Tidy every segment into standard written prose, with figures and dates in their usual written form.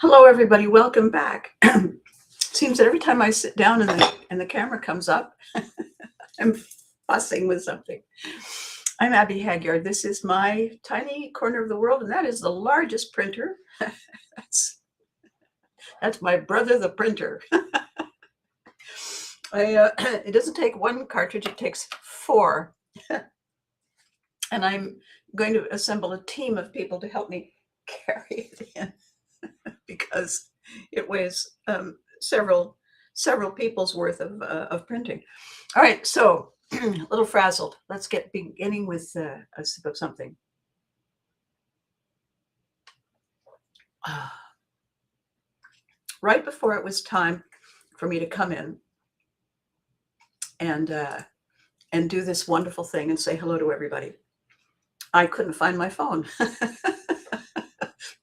Hello, everybody. Welcome back. Seems that every time I sit down and the camera comes up, I'm fussing with something. I'm Abby Hagyard. This is my tiny corner of the world, and that is the largest printer. that's my brother, the printer. It doesn't take one cartridge; it takes four. And I'm going to assemble a team of people to help me carry it in because it weighs several people's worth of printing. All right, so a little frazzled. Let's get beginning with a sip of something. Right before it was time for me to come in and do this wonderful thing and say hello to everybody, I couldn't find my phone.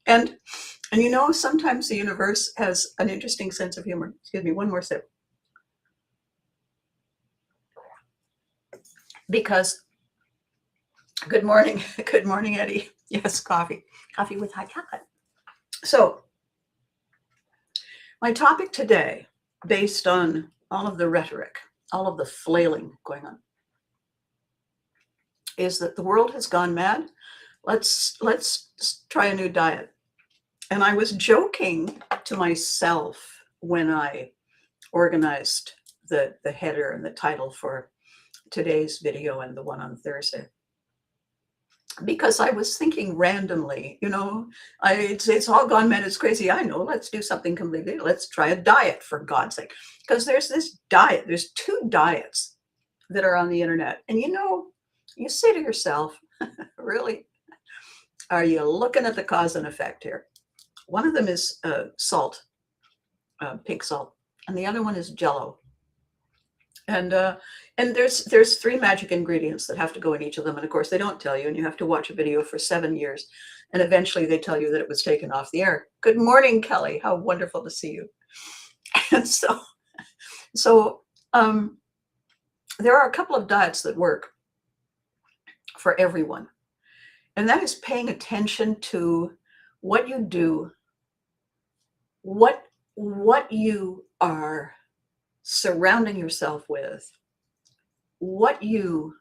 and you know, sometimes the universe has an interesting sense of humor. Excuse me, one more sip. Because good morning, Eddie. Yes, coffee with hot chocolate. So my topic today, based on all of the rhetoric, all of the flailing going on, is that the world has gone mad. Let's try a new diet. And I was joking to myself when I organized the header and the title for today's video and the one on Thursday, because I was thinking randomly, you know, it's all gone mad, it's crazy. I know, let's do something completely. Let's try a diet, for God's sake. Because there's this diet, there's two diets that are on the internet. And you know, you say to yourself, really, are you looking at the cause and effect here? One of them is salt, pink salt, and the other one is Jello. And there's three magic ingredients that have to go in each of them. And of course, they don't tell you, and you have to watch a video for 7 years. And eventually they tell you that it was taken off the air. Good morning, Kelly. How wonderful to see you. And so there are a couple of diets that work for everyone. And that is paying attention to what you do, what you are surrounding yourself with, what you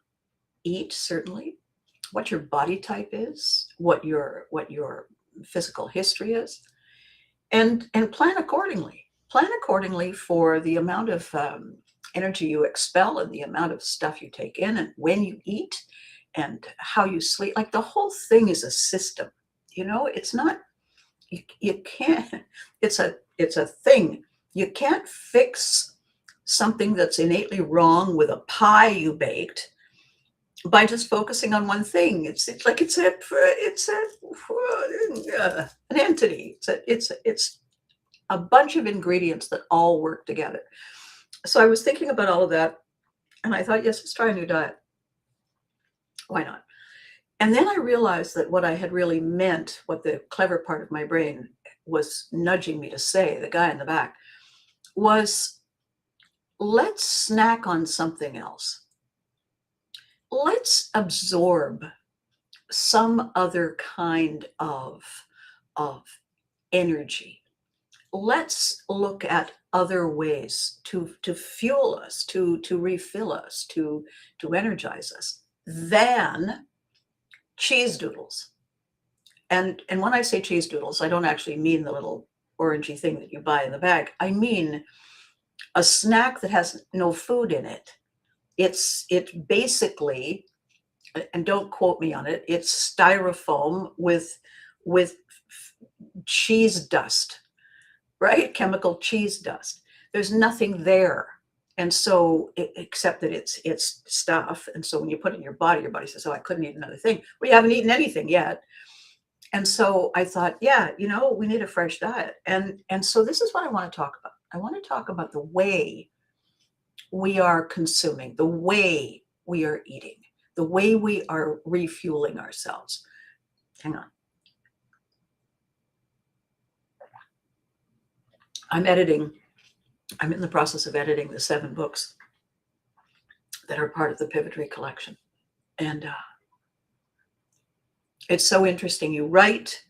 eat, certainly, what your body type is, what your physical history is, and plan accordingly. Plan accordingly for the amount of energy you expel and the amount of stuff you take in and when you eat and how you sleep. Like, the whole thing is a system. You know, it's not, you can't, it's a thing. You can't fix something that's innately wrong with a pie you baked by just focusing on one thing. It's like it's an entity. It's a bunch of ingredients that all work together. So I was thinking about all of that, and I thought, yes, let's try a new diet. Why not? And then I realized that what I had really meant, what the clever part of my brain was nudging me to say, the guy in the back, was, let's snack on something else. Let's absorb some other kind of energy. Let's look at other ways to fuel us, to refill us, to energize us than cheese doodles. And when I say cheese doodles, I don't actually mean the little orangey thing that you buy in the bag. I mean a snack that has no food in it. It's basically, and don't quote me on it, it's styrofoam with cheese dust, right? Chemical cheese dust. There's nothing there. And so, except that it's stuff. And so when you put it in your body says, oh, I couldn't eat another thing. Well, you haven't eaten anything yet. And so I thought, yeah, you know, we need a fresh diet. And so this is what I want to talk about. I want to talk about the way we are consuming, the way we are eating, the way we are refueling ourselves. Hang on. I'm in the process of editing the 7 books that are part of the Pivotry collection. And it's so interesting. You write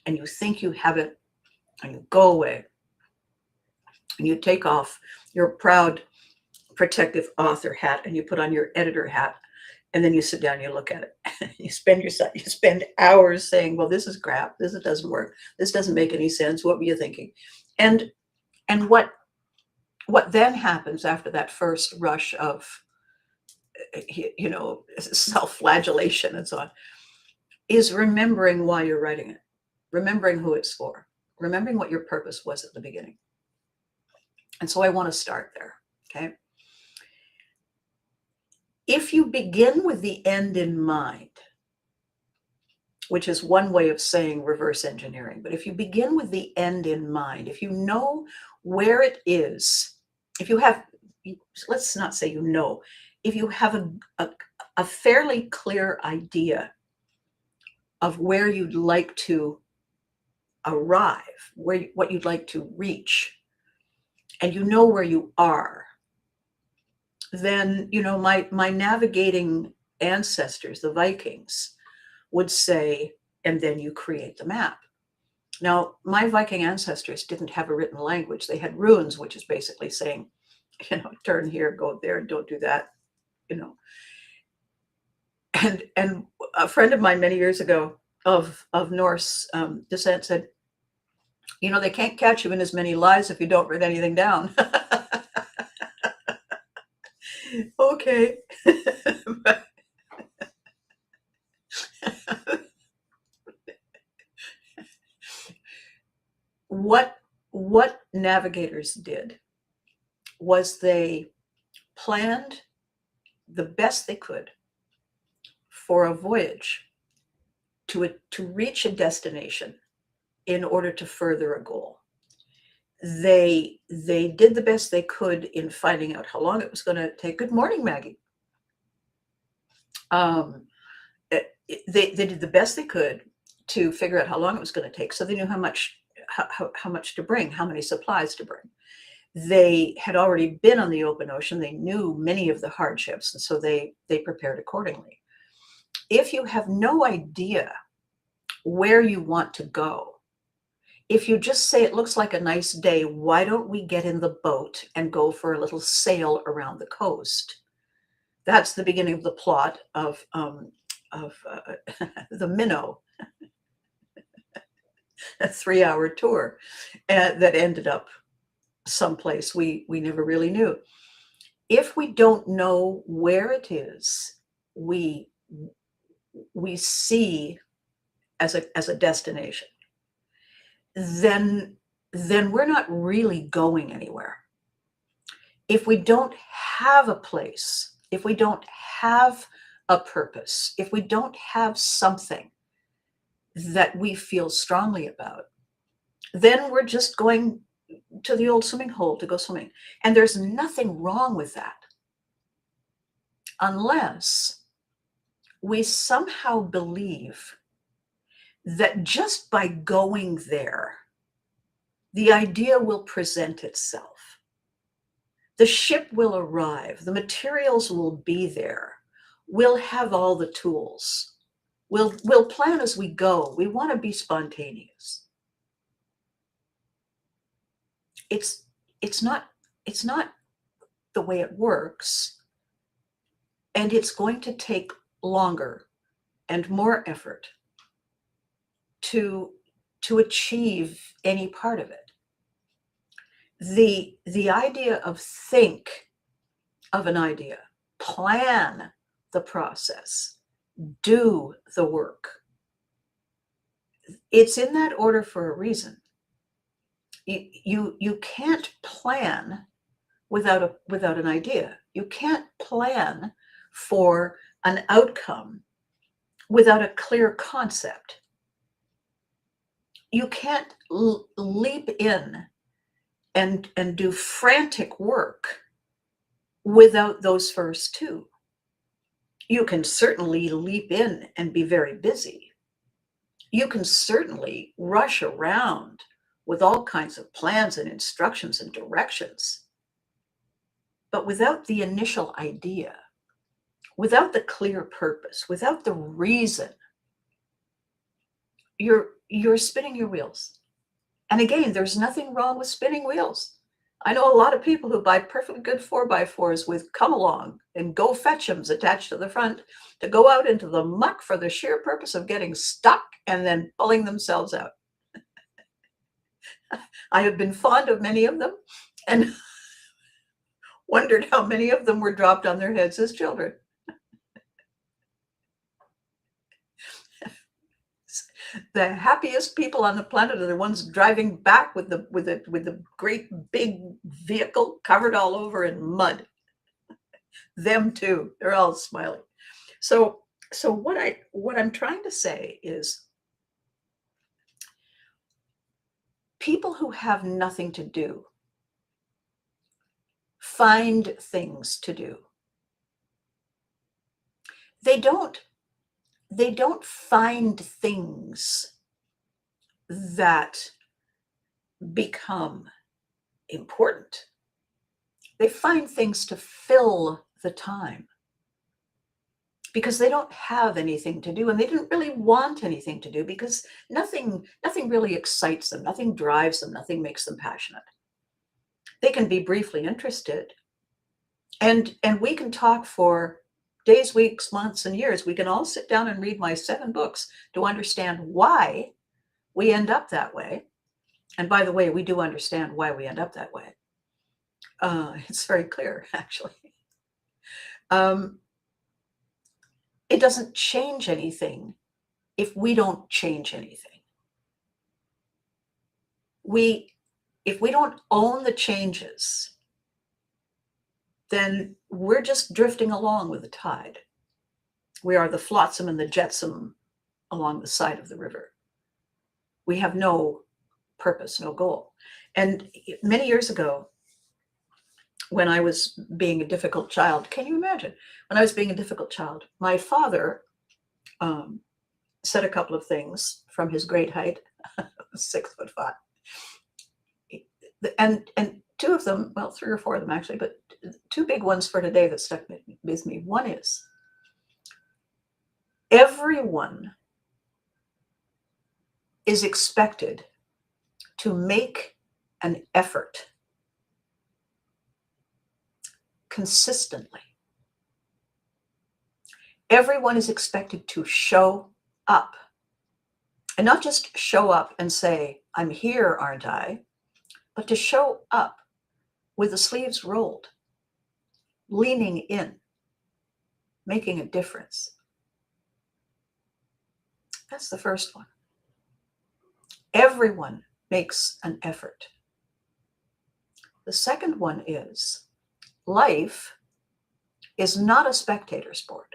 and you think you have it and you go away and you take off your proud protective author hat and you put on your editor hat, and then you sit down and you look at it. you spend hours saying, well, this is crap, this doesn't work, this doesn't make any sense, what were you thinking? And what then happens after that first rush of self-flagellation and so on is remembering why you're writing it, remembering who it's for, remembering what your purpose was at the beginning. And so I want to start there. Okay. If you begin with the end in mind, which is one way of saying reverse engineering, but if you begin with the end in mind, if you know where it is, if you have, let's not say if you have a fairly clear idea of where you'd like to arrive, what you'd like to reach, and you know where you are, then, my navigating ancestors, the Vikings, would say, and then you create the map. Now, my Viking ancestors didn't have a written language. They had runes, which is basically saying, turn here, go there, don't do that, And a friend of mine many years ago of Norse descent said, they can't catch you in as many lies if you don't write anything down. Okay. What navigators did was they planned the best they could for a voyage to reach a destination in order to further a goal. They did the best they could in finding out how long it was going to take. Good morning, Maggie. They did the best they could to figure out how long it was going to take, so they knew how much to bring, how many supplies to bring. They had already been on the open ocean. They knew many of the hardships, and so they prepared accordingly. If you have no idea where you want to go, if you just say it looks like a nice day, why don't we get in the boat and go for a little sail around the coast? That's the beginning of the plot of the Minnow, a 3-hour tour that ended up someplace we never really knew. If we don't know where it is, we see as a destination, then we're not really going anywhere. If we don't have a place, if we don't have a purpose, if we don't have something that we feel strongly about, then we're just going to the old swimming hole to go swimming. And there's nothing wrong with that, unless we somehow believe that just by going there, the idea will present itself. The ship will arrive, the materials will be there, we'll have all the tools, we'll plan as we go, we want to be spontaneous. It's not the way it works, and it's going to take longer and more effort to achieve any part of it. The idea of think of an idea, plan the process, do the work. It's in that order for a reason. You can't plan without an idea. You can't plan for an outcome without a clear concept. You can't leap in and do frantic work without those first two. You can certainly leap in and be very busy. You can certainly rush around with all kinds of plans and instructions and directions. But without the initial idea, without the clear purpose, without the reason, you're spinning your wheels. And again, there's nothing wrong with spinning wheels. I know a lot of people who buy perfectly good 4x4s with come along and go fetch 'ems attached to the front to go out into the muck for the sheer purpose of getting stuck and then pulling themselves out. I have been fond of many of them and wondered how many of them were dropped on their heads as children. The happiest people on the planet are the ones driving back with the great big vehicle covered all over in mud. Them too. They're all smiling. So what I'm trying to say is people who have nothing to do find things to do. They don't find things that become important. They find things to fill the time because they don't have anything to do, and they didn't really want anything to do because nothing really excites them, nothing drives them, nothing makes them passionate. They can be briefly interested, and we can talk for days, weeks, months, and years. We can all sit down and read my 7 books to understand why we end up that way. And by the way, we do understand why we end up that way. It's very clear, actually. It doesn't change anything if we don't change anything. If we don't own the changes, then we're just drifting along with the tide. We are the flotsam and the jetsam along the side of the river. We have no purpose, no goal. And many years ago, when I was being a difficult child, can you imagine? When I was being a difficult child, my father said a couple of things from his great height, 6'5", and 2 of them, well, 3 or 4 of them actually, but 2 big ones for today that stuck with me. One is, everyone is expected to make an effort consistently. Everyone is expected to show up, and not just show up and say, I'm here, aren't I? But to show up with the sleeves rolled, leaning in, making a difference. That's the first one. Everyone makes an effort. The second one is, life is not a spectator sport.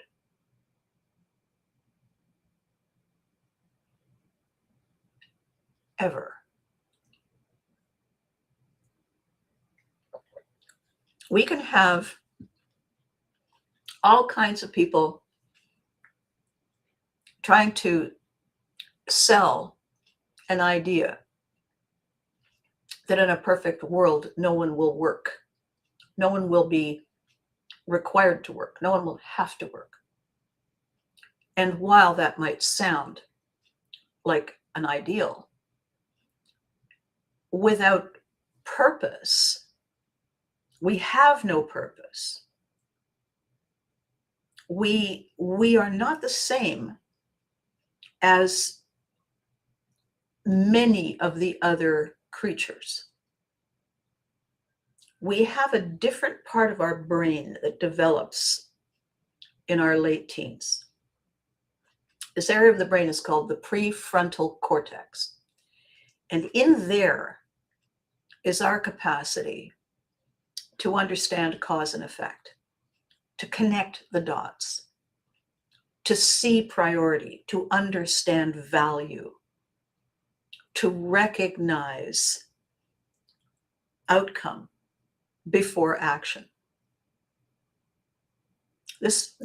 Ever. We can have all kinds of people trying to sell an idea that in a perfect world, no one will work. No one will be required to work. No one will have to work. And while that might sound like an ideal, without purpose, we have no purpose. We are not the same as many of the other creatures. We have a different part of our brain that develops in our late teens. This area of the brain is called the prefrontal cortex. And in there is our capacity to understand cause and effect, to connect the dots, to see priority, to understand value, to recognize outcome before action. There's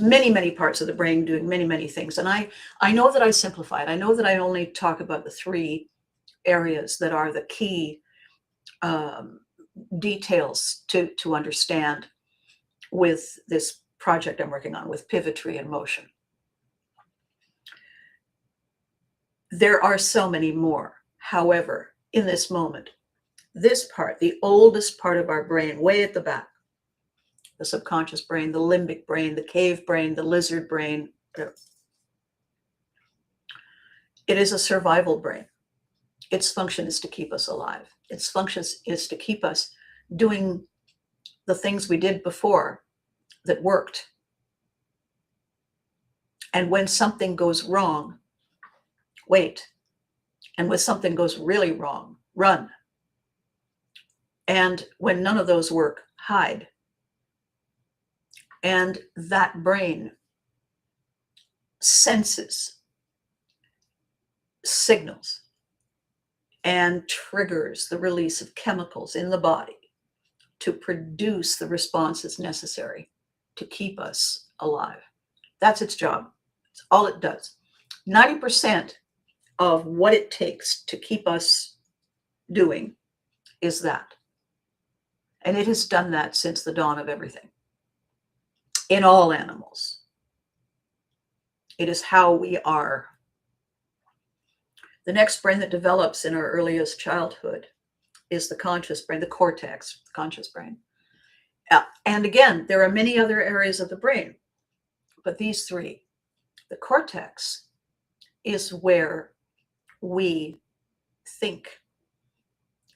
many parts of the brain doing many things. And I know that I simplified. I know that I only talk about the 3 areas that are the key details to understand with this project I'm working on, with Pivotry and motion. There are so many more. However, in this moment, this part, the oldest part of our brain, way at the back, the subconscious brain, the limbic brain, the cave brain, the lizard brain, it is a survival brain. Its function is to keep us alive. Its function is to keep us doing the things we did before that worked. And when something goes wrong, wait. And when something goes really wrong, run. And when none of those work, hide. And that brain senses signals and triggers the release of chemicals in the body to produce the responses necessary to keep us alive. That's its job. It's all it does. 90% of what it takes to keep us doing is that. And it has done that since the dawn of everything. In all animals. It is how we are. The next brain that develops in our earliest childhood is the conscious brain, the cortex, conscious brain. And again, there are many other areas of the brain, but these three. The cortex is where we think.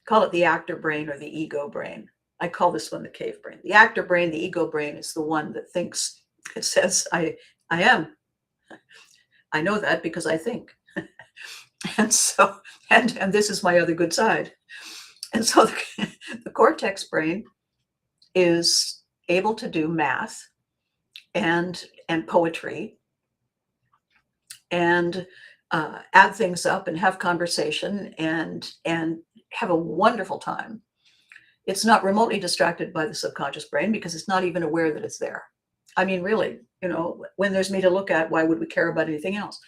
Call it the actor brain or the ego brain. I call this one the cave brain. The actor brain, the ego brain is the one that thinks. It says, I am. I know that because I think. And so, and this is my other good side. And so the cortex brain is able to do math and poetry and add things up and have conversation and have a wonderful time. It's not remotely distracted by the subconscious brain because it's not even aware that it's there. I mean, really, when there's me to look at, why would we care about anything else?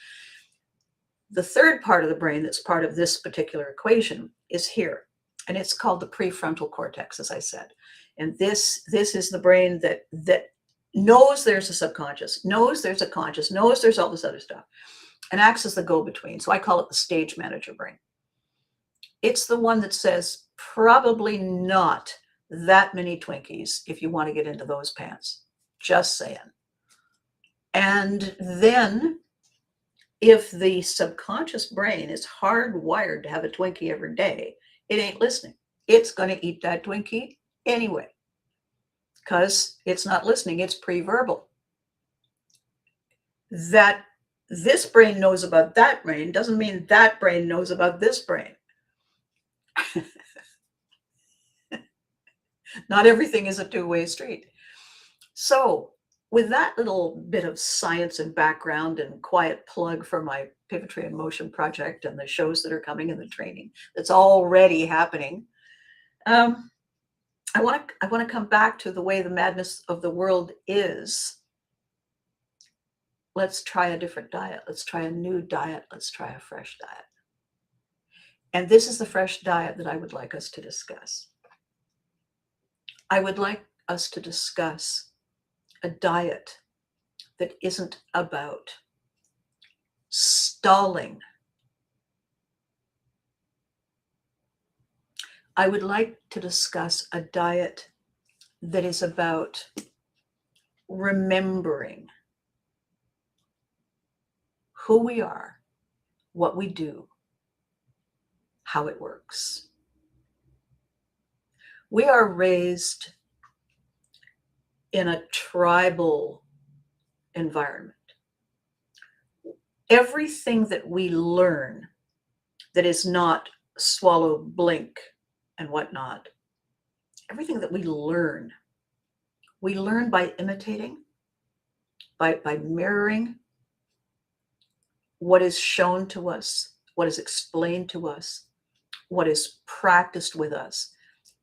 The third part of the brain that's part of this particular equation is here, and it's called the prefrontal cortex, as I said. And this is the brain that knows there's a subconscious, knows there's a conscious, knows there's all this other stuff, and acts as the go-between. So I call it the stage manager brain. It's the one that says, probably not that many Twinkies if you want to get into those pants. Just saying. And then if the subconscious brain is hardwired to have a Twinkie every day, it ain't listening. It's going to eat that Twinkie anyway because it's not listening. It's pre-verbal. That this brain knows about that brain doesn't mean that brain knows about this brain. Not everything is a two-way street. So with that little bit of science and background and quiet plug for my Pivotry in Motion project and the shows that are coming and the training that's already happening, I want to come back to the way the madness of the world is. Let's try a different diet. Let's try a new diet. Let's try a fresh diet. And this is the fresh diet that I would like us to discuss. I would like us to discuss a diet that isn't about stalling. I would like to discuss a diet that is about remembering who we are, what we do, how it works. We are raised in a tribal environment. Everything that we learn that is not swallow, blink, and whatnot, everything that we learn by imitating, by mirroring what is shown to us, what is explained to us, what is practiced with us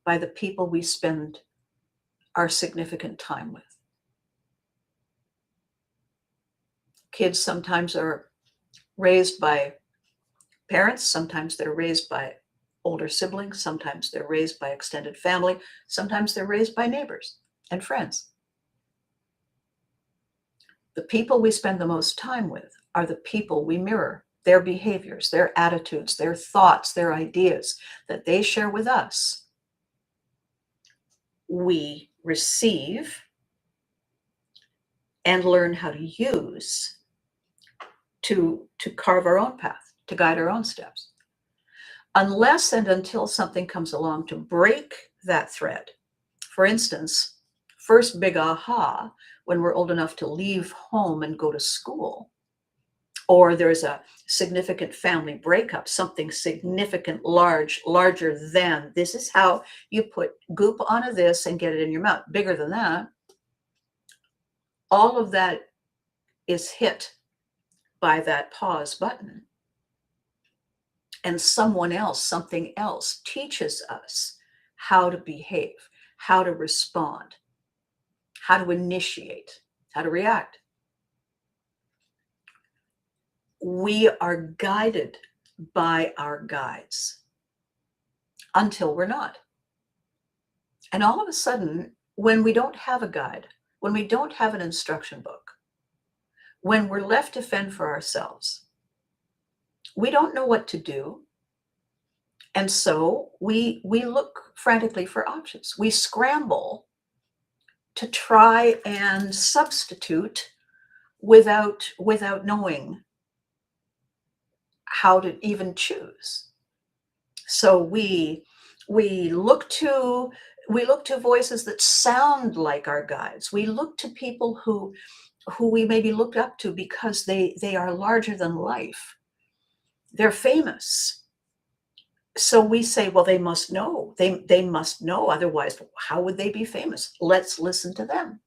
by the people we spend our significant time with. Kids sometimes are raised by parents, sometimes they're raised by older siblings, sometimes they're raised by extended family, sometimes they're raised by neighbors and friends. The people we spend the most time with are the people we mirror. their behaviors, their attitudes, their thoughts, their ideas that they share with us, we receive and learn how to use to carve our own path, to guide our own steps. Unless and until something comes along to break that thread. For instance, first big aha when we're old enough to leave home and go to school, or there's a significant family breakup, something significant, larger than, this is how you put goop onto this and get it in your mouth, bigger than that. All of that is hit by that pause button. And someone else, something else teaches us how to behave, how to respond, how to initiate, how to react. We are guided by our guides until we're not. And all of a sudden, when we don't have a guide, when we don't have an instruction book, when we're left to fend for ourselves, we don't know what to do. And so we look frantically for options. We scramble to try and substitute without knowing how to even choose. So we look to voices that sound like our guides. We look to people who we maybe looked up to because they are larger than life. They're famous. So we say, well, they must know. They must know. Otherwise, how would they be famous? Let's listen to them.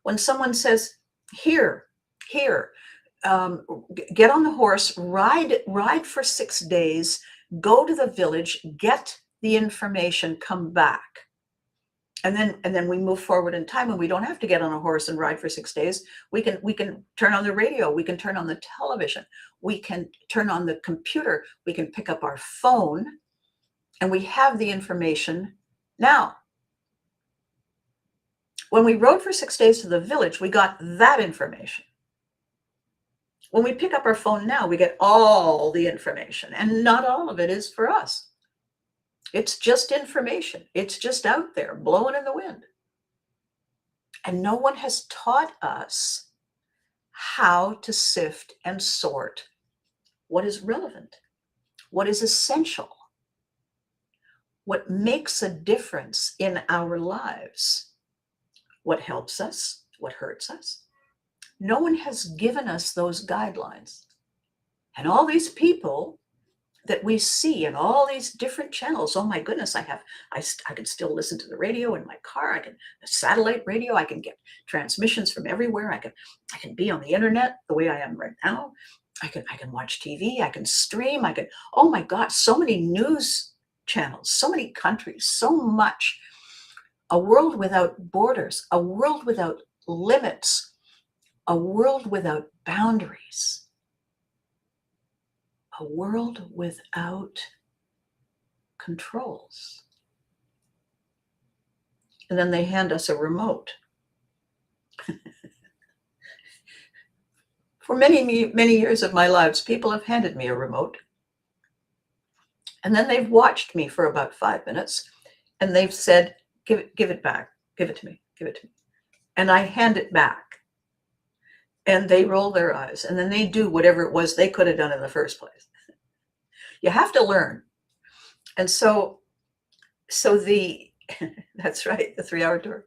When someone says, here, get on the horse, ride for 6 days, go to the village, get the information, come back. And then we move forward in time, and we don't have to get on a horse and ride for 6 days. We can turn on the radio, we can turn on the television, we can turn on the computer, we can pick up our phone, and we have the information now. When we rode for 6 days to the village, we got that information. When we pick up our phone now, we get all the information, and not all of it is for us. It's just information. It's just out there, blowing in the wind. And no one has taught us how to sift and sort what is relevant, what is essential, what makes a difference in our lives, what helps us, what hurts us. No one has given us those guidelines. And all these people that we see in all these different channels, oh my goodness, I can still listen to the radio in my car. I can satellite radio. I can get transmissions from everywhere. I can be on the internet the way I am right now. I can watch TV. I can stream. Oh my God, so many news channels, so many countries, so much. A world without borders, a world without limits, a world without boundaries. A world without controls. And then they hand us a remote. For many, many years of my lives, people have handed me a remote. And then they've watched me for about 5 minutes, and they've said, give it back. Give it to me. Give it to me. And I hand it back. And they roll their eyes, and then they do whatever it was they could have done in the first place. You have to learn. And so that's right, the 3-hour tour.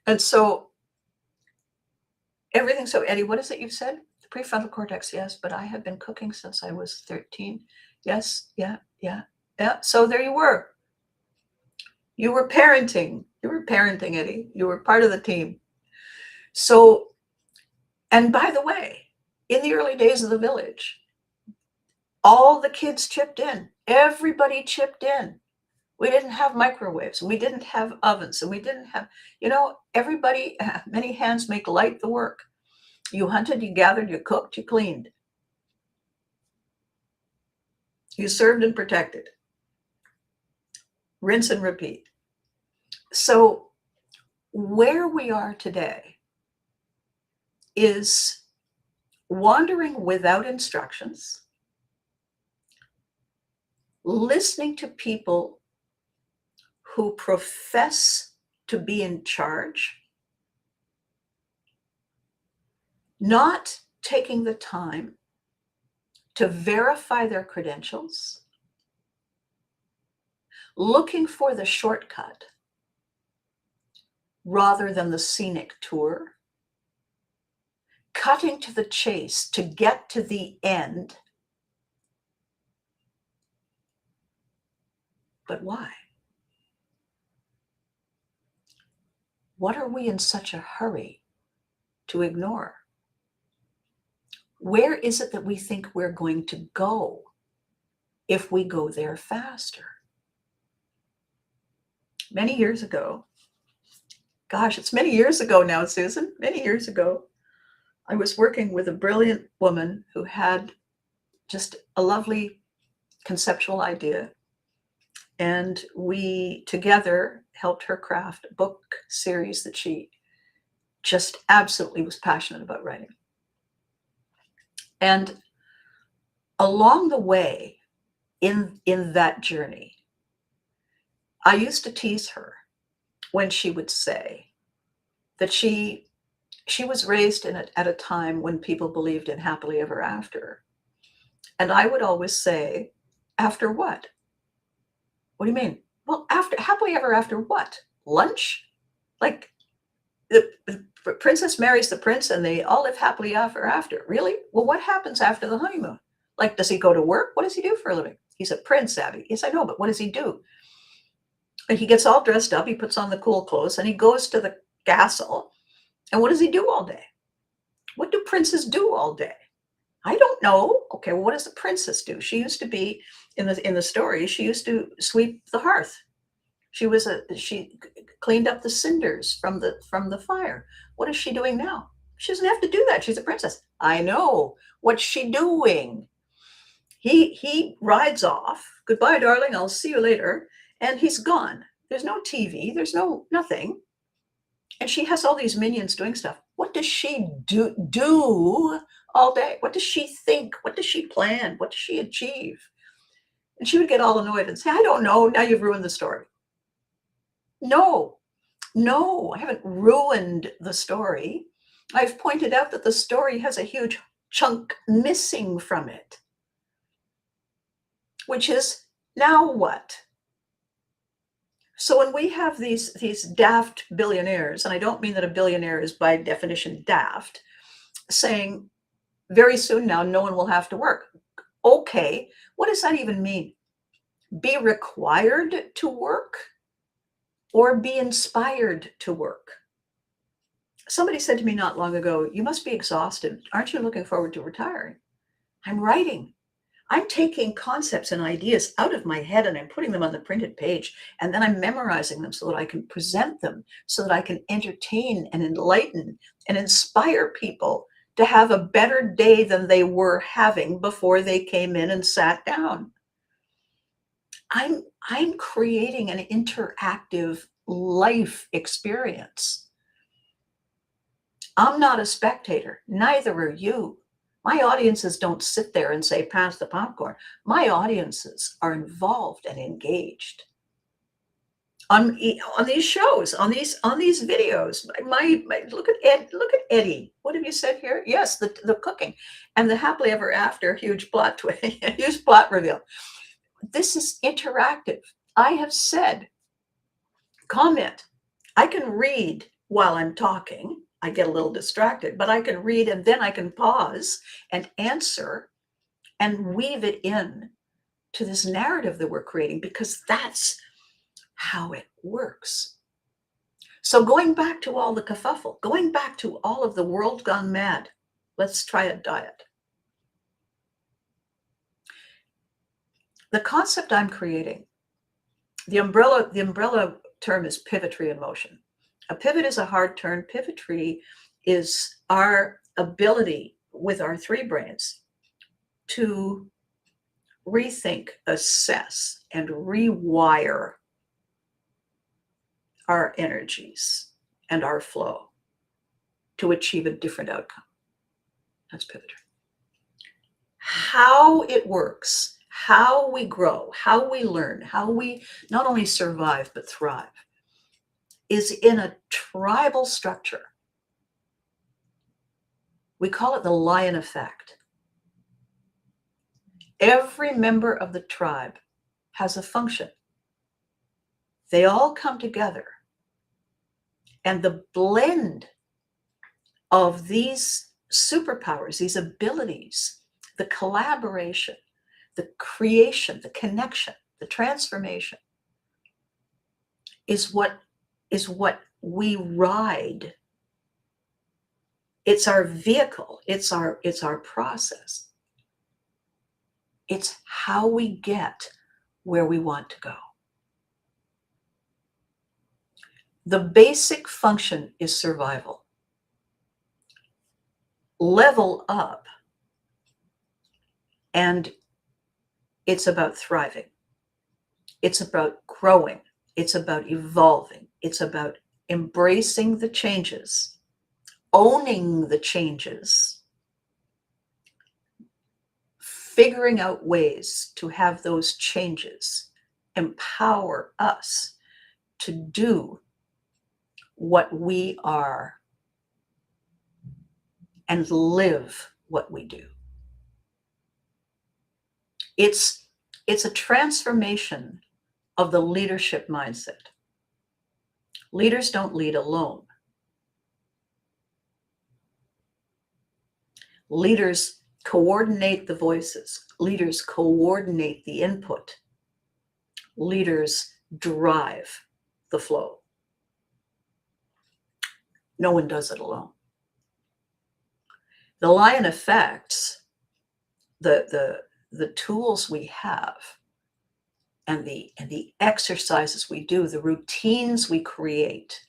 And so everything. So Eddie, what is it you've said? The prefrontal cortex, yes, but I have been cooking since I was 13. Yes, yeah. So there you were. You were parenting. Eddie. You were part of the team. So, and by the way, in the early days of the village, all the kids chipped in. Everybody chipped in. We didn't have microwaves. We didn't have ovens. And we didn't have, everybody, many hands make light the work. You hunted, you gathered, you cooked, you cleaned. You served and protected. Rinse and repeat. So where we are today is wandering without instructions, listening to people who profess to be in charge, not taking the time to verify their credentials, looking for the shortcut rather than the scenic tour, cutting to the chase to get to the end. But why? What are we in such a hurry to ignore? Where is it that we think we're going to go if we go there faster? Many years ago, gosh, it's many years ago now, Susan, many years ago, I was working with a brilliant woman who had just a lovely conceptual idea. And we together helped her craft a book series that she just absolutely was passionate about writing. And along the way in that journey, I used to tease her when she would say that she was raised at a time when people believed in happily ever after. And I would always say, after what? What do you mean? Well, after happily ever after what? Lunch? Like the princess marries the prince and they all live happily ever after. Really? Well, what happens after the honeymoon? Like, does he go to work? What does he do for a living? He's a prince, Abby. Yes, I know, but what does he do? And he gets all dressed up, he puts on the cool clothes, and he goes to the castle. And what does he do all day? What do princes do all day? I don't know. Okay, well, what does the princess do? She used to be, in the story, she used to sweep the hearth. She cleaned up the cinders from the fire. What is she doing now? She doesn't have to do that. She's a princess. I know. What's she doing? He rides off. Goodbye, darling. I'll see you later. And he's gone. There's no TV. There's nothing. And she has all these minions doing stuff. What does she do all day? What does she think? What does she plan? What does she achieve? And she would get all annoyed and say, I don't know. Now you've ruined the story. No, I haven't ruined the story. I've pointed out that the story has a huge chunk missing from it, which is, now what? So when we have these daft billionaires, and I don't mean that a billionaire is by definition daft, saying very soon now no one will have to work. Okay, what does that even mean? Be required to work or be inspired to work? Somebody said to me not long ago, you must be exhausted. Aren't you looking forward to retiring? I'm writing. I'm taking concepts and ideas out of my head and I'm putting them on the printed page, and then I'm memorizing them so that I can present them, so that I can entertain and enlighten and inspire people to have a better day than they were having before they came in and sat down. I'm creating an interactive life experience. I'm not a spectator. Neither are you. My audiences don't sit there and say, pass the popcorn. My audiences are involved and engaged on these shows, on these videos. Look at Eddie. What have you said here? Yes, the cooking and the happily ever after, huge plot twist, huge plot reveal. This is interactive. I have said, comment. I can read while I'm talking. I get a little distracted, but I can read and then I can pause and answer and weave it in to this narrative that we're creating, because that's how it works. So going back to all the kerfuffle, going back to all of the world gone mad, let's try a diet. The concept I'm creating, the umbrella term is pivotry in motion. A pivot is a hard turn. Pivotry is our ability with our three brains to rethink, assess, and rewire our energies and our flow to achieve a different outcome. That's Pivotry. how it works, how we grow, how we learn, how we not only survive but thrive, is in a tribal structure. We call it the lion effect. Every member of the tribe has a function. They all come together, and the blend of these superpowers, these abilities, the collaboration, the creation, the connection, the transformation is what we ride. It's our vehicle. It's our process. It's how we get where we want to go. The basic function is survival. Level up, and it's about thriving. It's about growing. It's about evolving. It's about embracing the changes, owning the changes, figuring out ways to have those changes empower us to do what we are and live what we do. It's a transformation of the leadership mindset. Leaders don't lead alone. Leaders coordinate the voices. Leaders coordinate the input. Leaders drive the flow. No one does it alone. The lion effects, the tools we have, and the exercises we do, the routines we create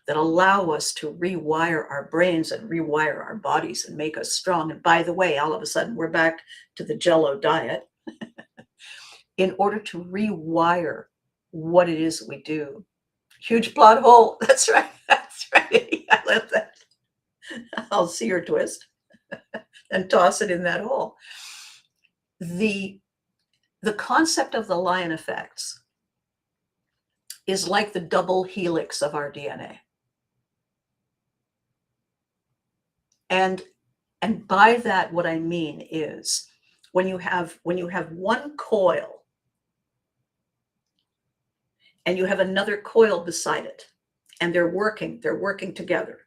that allow us to rewire our brains and rewire our bodies and make us strong. And by the way, all of a sudden we're back to the Jell-O diet. In order to rewire what it is we do. Huge plot hole. That's right. That's right. I love that. I'll see your twist and toss it in that hole. The concept of the lion effects is like the double helix of our DNA. And by that, what I mean is when you have one coil and you have another coil beside it, and they're working together.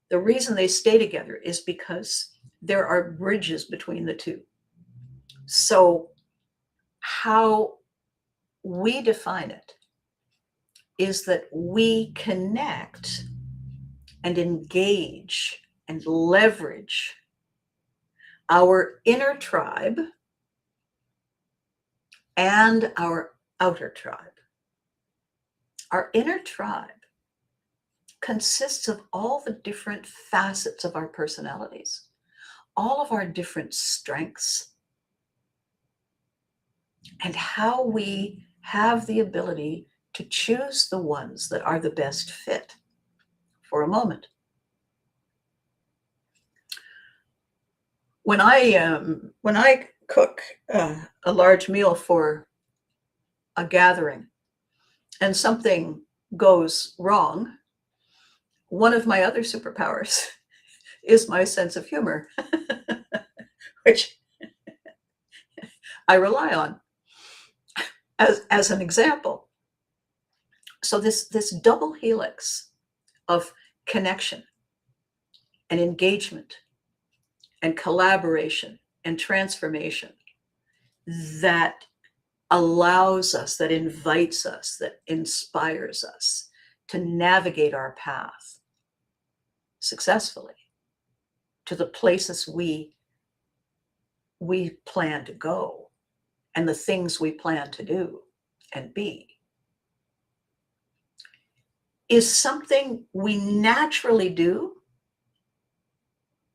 The reason they stay together is because there are bridges between the two. So how we define it is that we connect and engage and leverage our inner tribe and our outer tribe. Our inner tribe consists of all the different facets of our personalities, all of our different strengths, and how we have the ability to choose the ones that are the best fit for a moment. When I cook a large meal for a gathering and something goes wrong, one of my other superpowers is my sense of humor, which I rely on as an example. So this double helix of connection and engagement and collaboration and transformation that allows us, that invites us, that inspires us to navigate our path successfully to the places we plan to go and the things we plan to do and be, is something we naturally do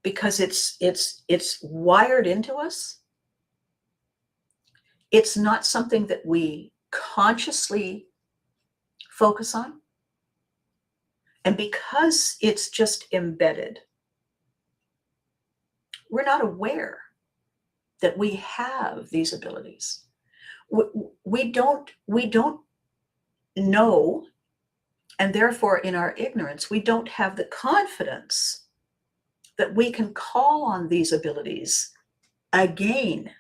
because it's wired into us. It's not something that we consciously focus on. And because it's just embedded, we're not aware that we have these abilities. We don't know, and therefore in our ignorance, we don't have the confidence that we can call on these abilities again.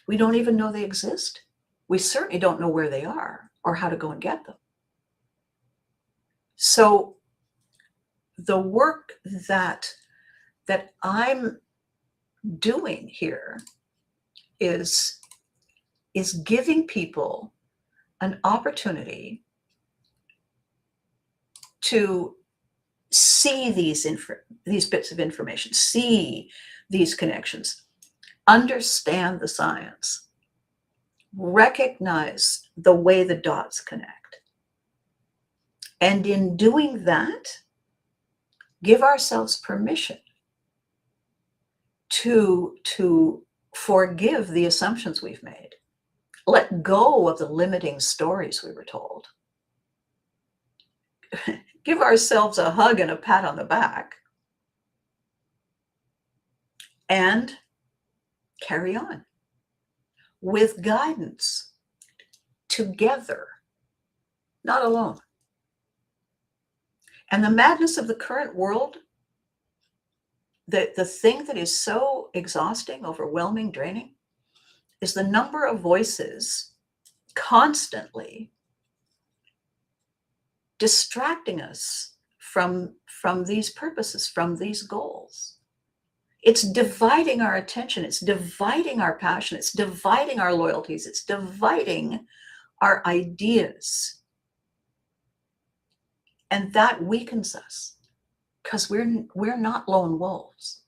We don't even know they exist. We certainly don't know where they are or how to go and get them. So the work that I'm doing here is giving people an opportunity to see these bits of information, see these connections, understand the science, recognize the way the dots connect. And in doing that, give ourselves permission to forgive the assumptions we've made. Let go of the limiting stories we were told. Give ourselves a hug and a pat on the back and carry on with guidance, together, not alone. And the madness of the current world, the thing that is so exhausting, overwhelming, draining, is the number of voices constantly distracting us from these purposes, from these goals. It's dividing our attention, it's dividing our passion, it's dividing our loyalties, it's dividing our ideas. And that weakens us because we're not lone wolves.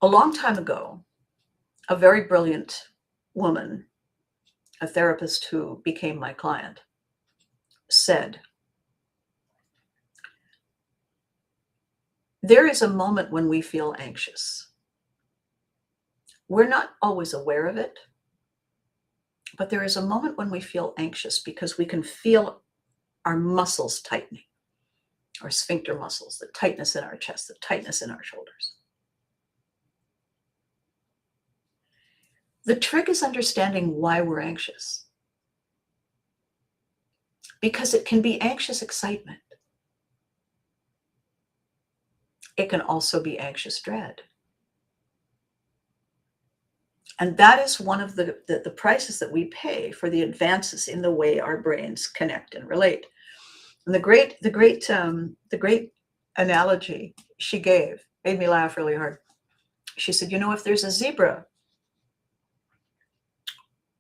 A long time ago, a very brilliant woman, a therapist who became my client, said, there is a moment when we feel anxious. We're not always aware of it, but there is a moment when we feel anxious because we can feel our muscles tightening, our sphincter muscles, the tightness in our chest, the tightness in our shoulders. The trick is understanding why we're anxious, because it can be anxious excitement. It can also be anxious dread. And that is one of the prices that we pay for the advances in the way our brains connect and relate. And the great analogy she gave made me laugh really hard. She said, if there's a zebra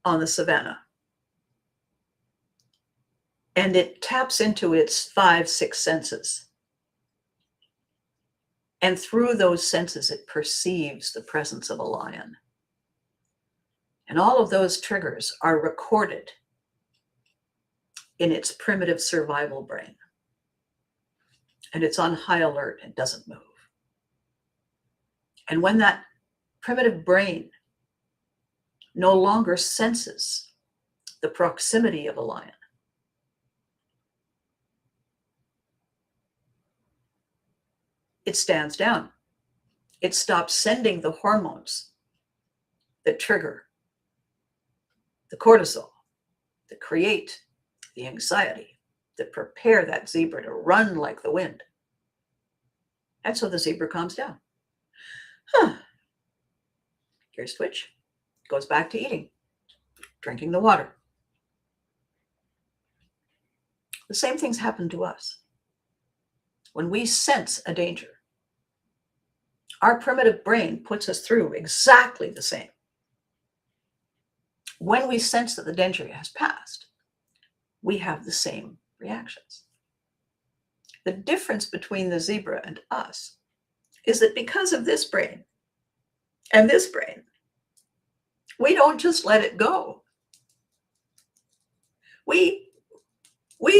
on the savannah and it taps into its 5, 6 senses, and through those senses it perceives the presence of a lion, and all of those triggers are recorded in its primitive survival brain, and it's on high alert and doesn't move. And when that primitive brain no longer senses the proximity of a lion, it stands down. It stops sending the hormones that trigger the cortisol, that create the anxiety, that prepare that zebra to run like the wind. And so the zebra calms down. Here's Twitch. Goes back to eating, drinking the water. The same things happen to us. When we sense a danger, our primitive brain puts us through exactly the same. When we sense that the danger has passed, we have the same reactions. The difference between the zebra and us is that because of this brain and this brain, we don't just let it go. We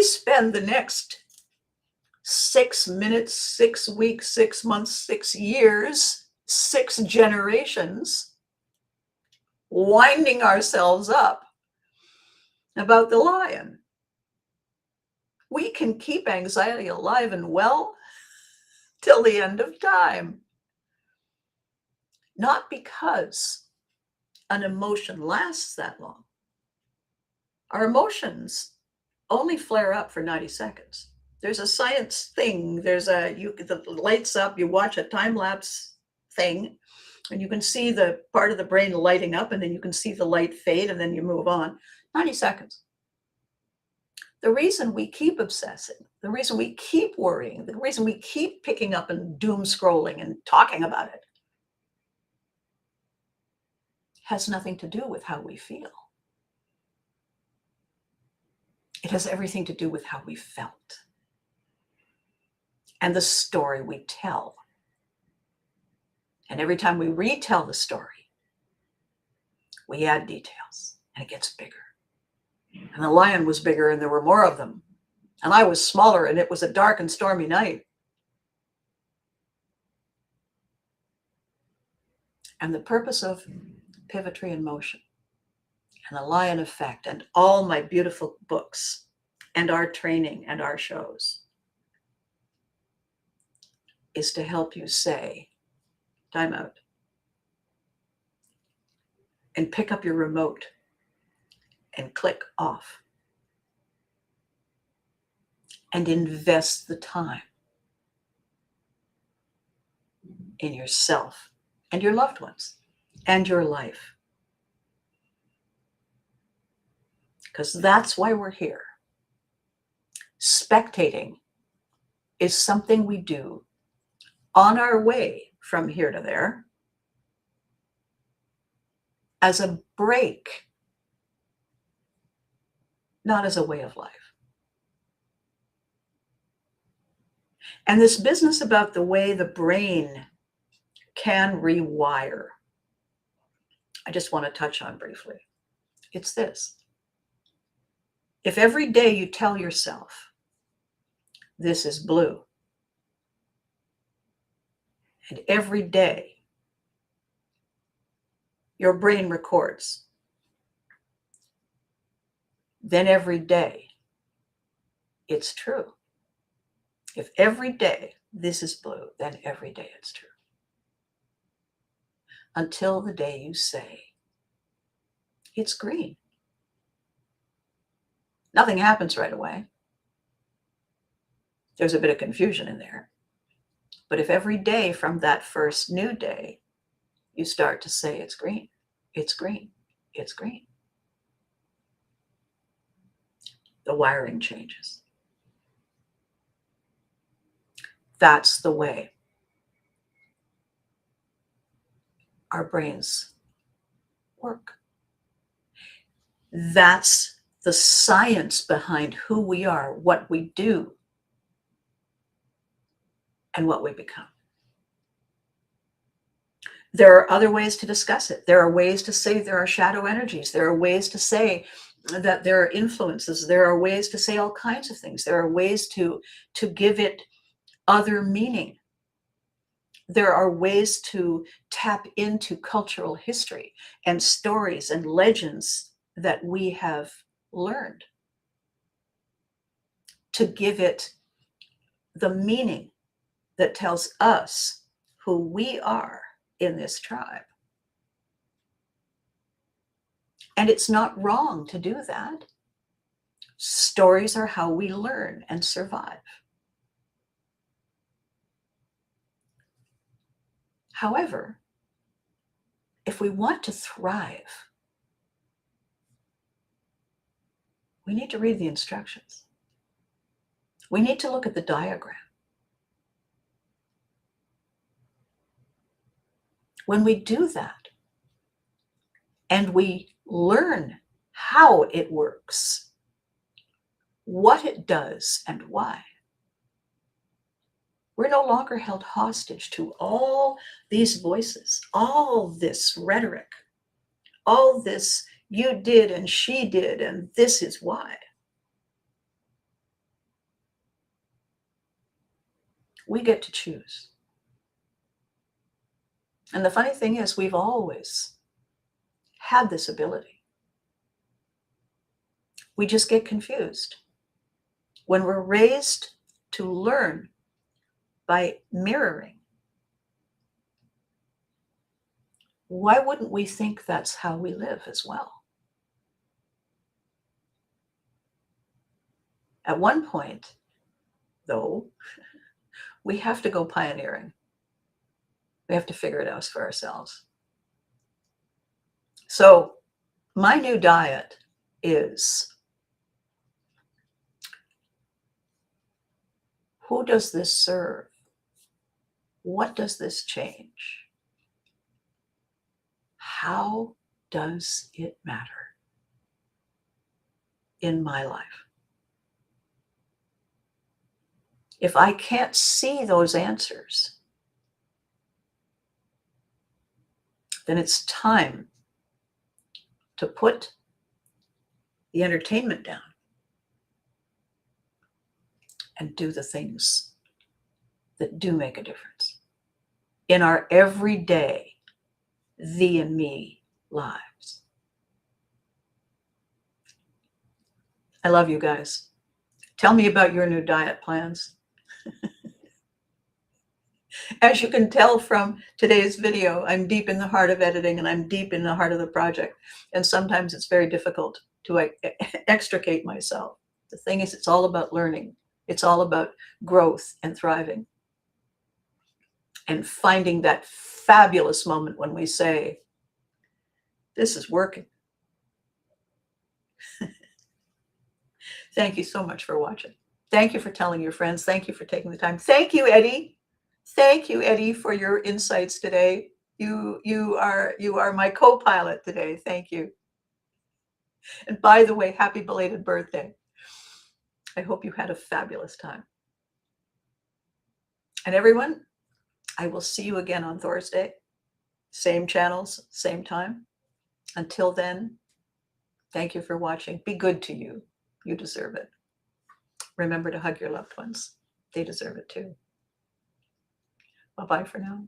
spend the next 6 minutes, 6 weeks, 6 months, 6 years, 6 generations winding ourselves up about the lion. We can keep anxiety alive and well till the end of time. Not because an emotion lasts that long. Our emotions only flare up for 90 seconds. There's a science thing. The lights up, you watch a time lapse thing, and you can see the part of the brain lighting up, and then you can see the light fade, and then you move on. 90 seconds. The reason we keep obsessing, the reason we keep worrying, the reason we keep picking up and doom scrolling and talking about it has nothing to do with how we feel. It has everything to do with how we felt and the story we tell. And every time we retell the story, we add details and it gets bigger. And the lion was bigger and there were more of them. And I was smaller and it was a dark and stormy night. And the purpose of Pivotry in Motion and the Lion Effect and all my beautiful books and our training and our shows is to help you say, time out, and pick up your remote and click off and invest the time in yourself and your loved ones and your life. Because that's why we're here. Spectating is something we do on our way from here to there as a break, not as a way of life. And this business about the way the brain can rewire, I just want to touch on briefly. It's this. If every day you tell yourself, this is blue, and every day your brain records, then every day it's true. If every day this is blue, then every day it's true. Until the day you say, it's green. Nothing happens right away. There's a bit of confusion in there. But if every day from that first new day, you start to say it's green, it's green, it's green, the wiring changes. That's the way our brains work. That's the science behind who we are, what we do, and what we become. There are other ways to discuss it. There are ways to say there are shadow energies. There are ways to say that there are influences. There are ways to say all kinds of things. There are ways to give it other meaning. There are ways to tap into cultural history and stories and legends that we have learned to give it the meaning that tells us who we are in this tribe. And it's not wrong to do that. Stories are how we learn and survive. However, if we want to thrive, we need to read the instructions. We need to look at the diagram. When we do that, and we learn how it works, what it does, and why, we're no longer held hostage to all these voices, all this rhetoric, all this you did and she did, and this is why. We get to choose. And the funny thing is, we've always had this ability. We just get confused. When we're raised to learn by mirroring. Why wouldn't we think that's how we live as well? At one point, though, we have to go pioneering. We have to figure it out for ourselves. So my new diet is, who does this serve? What does this change? How does it matter in my life? If I can't see those answers, then it's time to put the entertainment down and do the things that do make a difference in our everyday thee and me lives. I love you guys. Tell me about your new diet plans. As you can tell from today's video, I'm deep in the heart of editing and I'm deep in the heart of the project. And sometimes it's very difficult to extricate myself. The thing is, it's all about learning. It's all about growth and thriving. And finding that fabulous moment when we say, this is working. Thank you so much for watching. Thank you for telling your friends. Thank you for taking the time. Thank you, Eddie. Thank you, Eddie, for your insights today. You are my co-pilot today. Thank you. And by the way, happy belated birthday. I hope you had a fabulous time. And everyone, I will see you again on Thursday. Same channels, same time. Until then, thank you for watching. Be good to you. You deserve it. Remember to hug your loved ones. They deserve it too. Bye-bye for now.